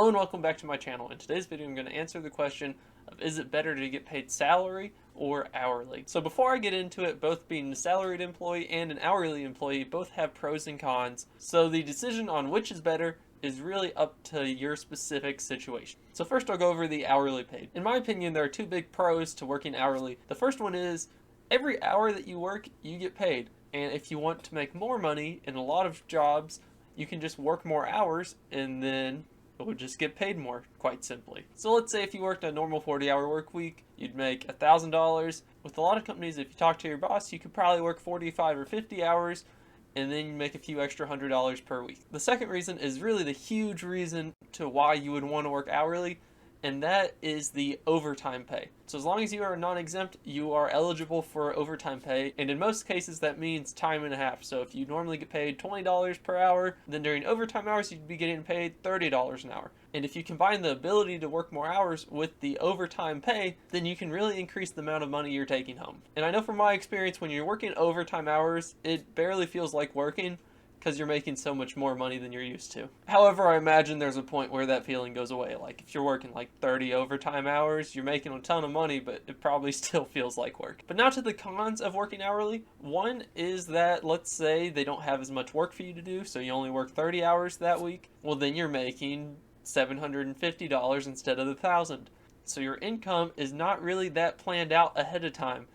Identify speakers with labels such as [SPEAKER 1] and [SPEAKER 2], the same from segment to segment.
[SPEAKER 1] Hello and welcome back to my channel. In today's video I'm going to answer the question of is it better to get paid salary or hourly? So before I get into it, both being a salaried employee and an hourly employee both have pros and cons, so the decision on which is better is really up to your specific situation. So first I'll go over the hourly paid. In my opinion, there are two big pros to working hourly. The first one is every hour that you work, you get paid. And if you want to make more money in a lot of jobs, you can just work more hours and then it would just get paid more, quite simply. So let's say if you worked a normal 40-hour work week, you'd make $1,000. With a lot of companies, if you talk to your boss, you could probably work 45 or 50 hours and then you make a few extra $100 per week. The second reason is really the huge reason to why you would want to work hourly, and that is the overtime pay. So as long as you are non-exempt, you are eligible for overtime pay, and in most cases that means time and a half. So if you normally get paid $20 per hour, then during overtime hours you'd be getting paid $30 an hour. And if you combine the ability to work more hours with the overtime pay, then you can really increase the amount of money you're taking home. And I know from my experience, when you're working overtime hours, it barely feels like working, because you're making so much more money than you're used to. However, I imagine there's a point where that feeling goes away. Like if you're working like 30 overtime hours, you're making a ton of money, but it probably still feels like work. But now to the cons of working hourly. One is that, let's say they don't have as much work for you to do, so you only work 30 hours that week. Well, then you're making $750 instead of $1,000. So your income is not really that planned out ahead of time.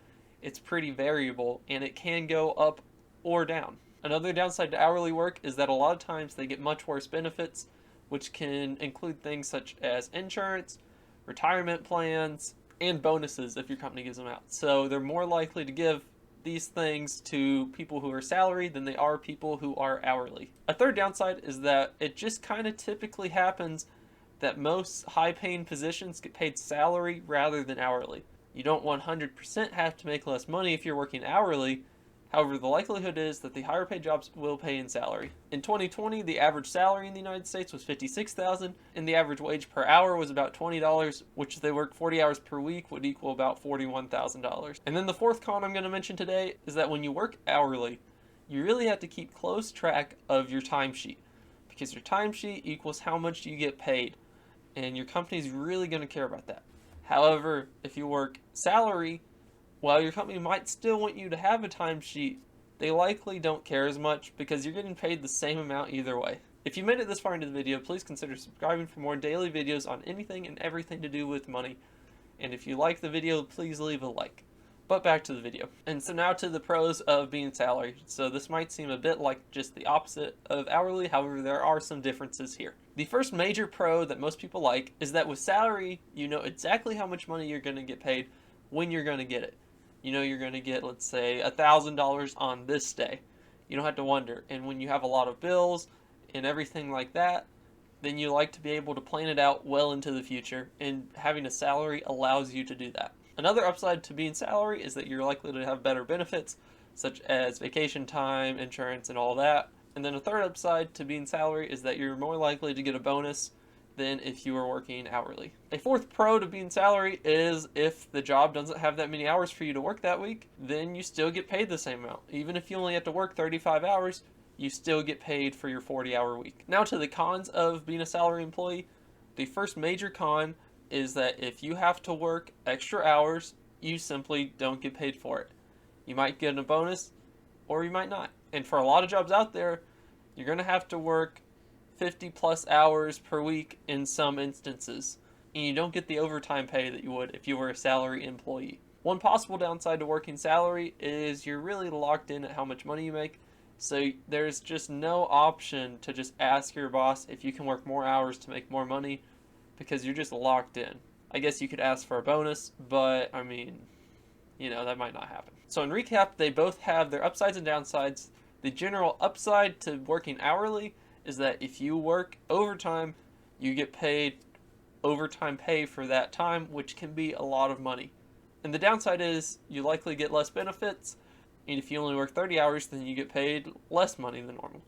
[SPEAKER 1] It's pretty variable, and it can go up or down. Another downside to hourly work is that a lot of times they get much worse benefits, which can include things such as insurance, retirement plans, and bonuses if your company gives them out. So they're more likely to give these things to people who are salaried than they are people who are hourly. A third downside is that it just kind of typically happens that most high-paying positions get paid salary rather than hourly. You don't 100% have to make less money if you're working hourly. However, the likelihood is that the higher paid jobs will pay in salary. In 2020, the average salary in the United States was $56,000, and the average wage per hour was about $20, which if they worked 40 hours per week would equal about $41,000. And then the fourth con I'm going to mention today is that when you work hourly, you really have to keep close track of your timesheet, because your timesheet equals how much you get paid, and your company's really going to care about that. However, if you work salary, while your company might still want you to have a timesheet, they likely don't care as much because you're getting paid the same amount either way. If you made it this far into the video, please consider subscribing for more daily videos on anything and everything to do with money. And if you like the video, please leave a like. But back to the video. And so now to the pros of being salaried. So this might seem a bit like just the opposite of hourly, however there are some differences here. The first major pro that most people like is that with salary, you know exactly how much money you're going to get paid when you're going to get it. You know you're going to get, let's say, $1,000 on this day. You don't have to wonder. And when you have a lot of bills and everything like that, then you like to be able to plan it out well into the future, and having a salary allows you to do that. Another upside to being salary is that you're likely to have better benefits, such as vacation time, insurance, and all that. And then a third upside to being salary is that you're more likely to get a bonus than if you were working hourly. A fourth pro to being salary is if the job doesn't have that many hours for you to work that week, then you still get paid the same amount. Even if you only have to work 35 hours, you still get paid for your 40-hour week. Now to the cons of being a salary employee. The first major con is that if you have to work extra hours, you simply don't get paid for it. You might get a bonus, or you might not. And for a lot of jobs out there, you're going to have to work 50 plus hours per week in some instances, and you don't get the overtime pay that you would if you were a salary employee. One possible downside to working salary is you're really locked in at how much money you make, so there's just no option to just ask your boss if you can work more hours to make more money, because you're just locked in. I guess you could ask for a bonus, but I mean, you know, that might not happen. So in recap, they both have their upsides and downsides. The general upside to working hourly is that if you work overtime, you get paid overtime pay for that time, which can be a lot of money. And the downside is you likely get less benefits, and if you only work 30 hours, then you get paid less money than normal.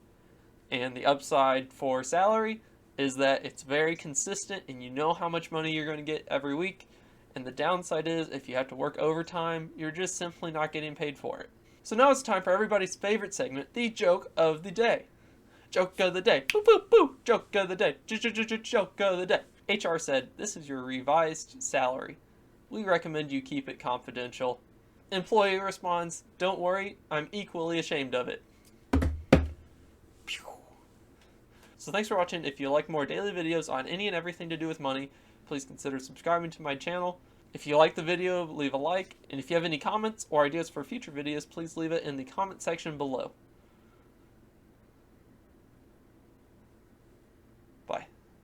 [SPEAKER 1] And the upside for salary is that it's very consistent and you know how much money you're going to get every week. And the downside is if you have to work overtime, you're just simply not getting paid for it. So now it's time for everybody's favorite segment, the joke of the day. Joke of the day. Boo, boo, boo. Joke of the day. Joke of the day. HR said, this is your revised salary. We recommend you keep it confidential. Employee responds, don't worry, I'm equally ashamed of it. So thanks for watching. If you like more daily videos on any and everything to do with money, please consider subscribing to my channel. If you like the video, leave a like, and if you have any comments or ideas for future videos, please leave it in the comment section below.